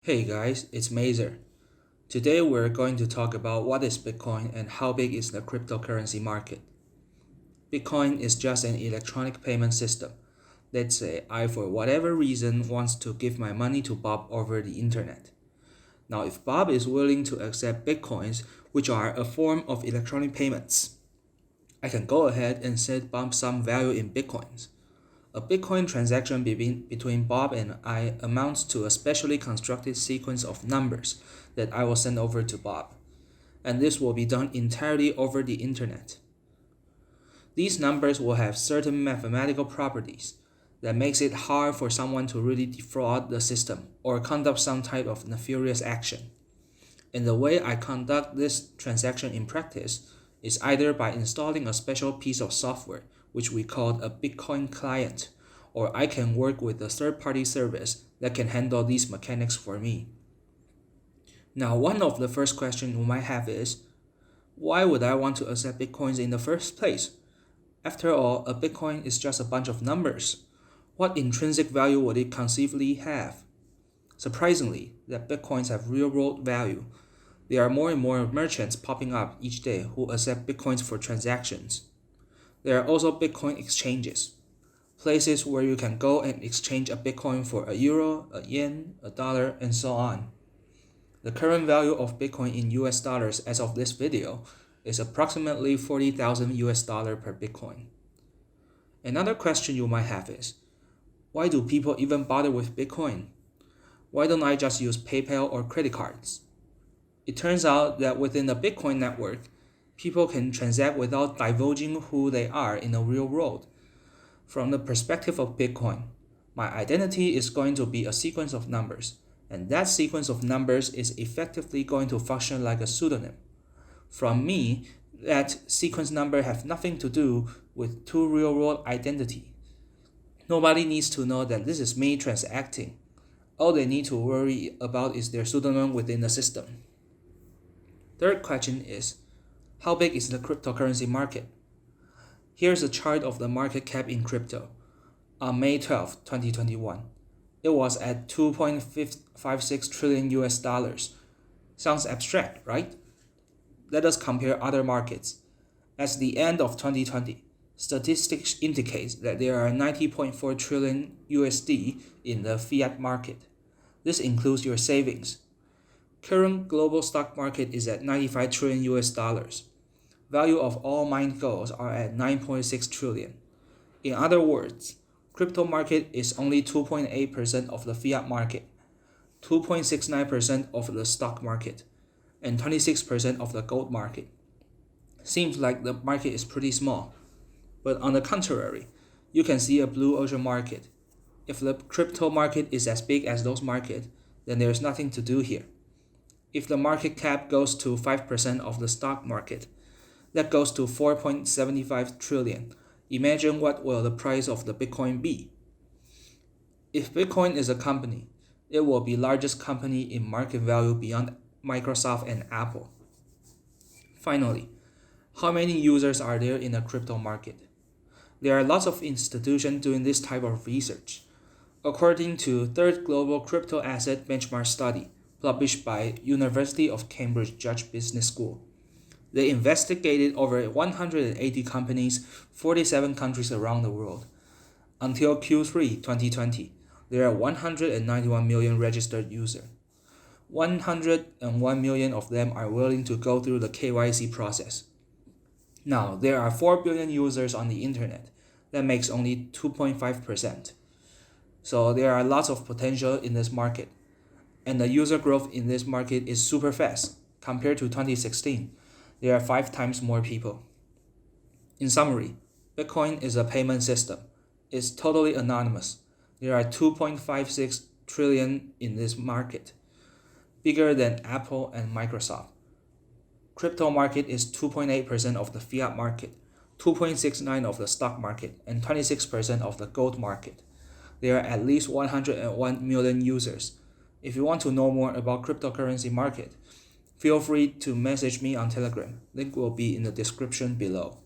Hey guys, it's Mazer. Today we're going to talk about what is Bitcoin and how big is the cryptocurrency market. Bitcoin is just an electronic payment system. Let's say I, for whatever reason, wants to give my money to Bob over the internet. Now, if Bob is willing to accept Bitcoins, which are a form of electronic payments, I can go ahead and send Bob some value in Bitcoins. A Bitcoin transaction between Bob and I amounts to a specially constructed sequence of numbers that I will send over to Bob, and this will be done entirely over the internet. These numbers will have certain mathematical properties that makes it hard for someone to really defraud the system or conduct some type of nefarious action. And the way I conduct this transaction in practice is either by installing a special piece of software, which we call a Bitcoin client, or I can work with a third-party service that can handle these mechanics for me. Now, one of the first questions you might have is, why would I want to accept Bitcoins in the first place? After all, a Bitcoin is just a bunch of numbers. What intrinsic value would it conceivably have? Surprisingly, that Bitcoins have real-world value. There are more and more merchants popping up each day who accept Bitcoins for transactions. There are also Bitcoin exchanges, places where you can go and exchange a Bitcoin for a euro, a yen, a dollar, and so on. The current value of Bitcoin in US dollars as of this video is approximately 40,000 US dollar per Bitcoin. Another question you might have is, why do people even bother with Bitcoin? Why don't I just use PayPal or credit cards? It turns out that within the Bitcoin network, people can transact without divulging who they are in the real world. From the perspective of Bitcoin, my identity is going to be a sequence of numbers, and that sequence of numbers is effectively going to function like a pseudonym. From me, that sequence number have nothing to do with true real-world identity. Nobody needs to know that this is me transacting. All they need to worry about is their pseudonym within the system. Third question is, how big is the cryptocurrency market? Here's a chart of the market cap in crypto. On May 12, 2021, it was at 2.56 trillion US dollars. Sounds abstract, right? Let us compare other markets. At the end of 2020, statistics indicates that there are 90.4 trillion USD in the fiat market. This includes your savings. Current global stock market is at 95 trillion US dollars. Value of all mined golds are at 9.6 trillion. In other words, crypto market is only 2.8% of the fiat market, 2.69% of the stock market, and 26% of the gold market. Seems like the market is pretty small. But on the contrary, you can see a blue ocean market. If the crypto market is as big as those markets, then there's nothing to do here. If the market cap goes to 5% of the stock market, that goes to 4.75 trillion. Imagine what will the price of the Bitcoin be. If Bitcoin is a company, it will be largest company in market value beyond Microsoft and Apple. Finally, how many users are there in the crypto market? There are lots of institutions doing this type of research. According to Third Global Crypto Asset Benchmark Study, published by University of Cambridge Judge Business School, they investigated over 180 companies, 47 countries around the world. Until Q3 2020, there are 191 million registered users. 101 million of them are willing to go through the KYC process. Now, there are 4 billion users on the internet. That makes only 2.5%. So there are lots of potential in this market. And the user growth in this market is super fast. Compared to 2016, there are 5 times more people. In summary, Bitcoin is a payment system. It's totally anonymous. There are 2.56 trillion in this market, bigger than Apple and Microsoft. Crypto market is 2.8% of the fiat market, 2.69% of the stock market, and 26% of the gold market. There are at least 101 million users. If you want to know more about cryptocurrency market, feel free to message me on Telegram. Link will be in the description below.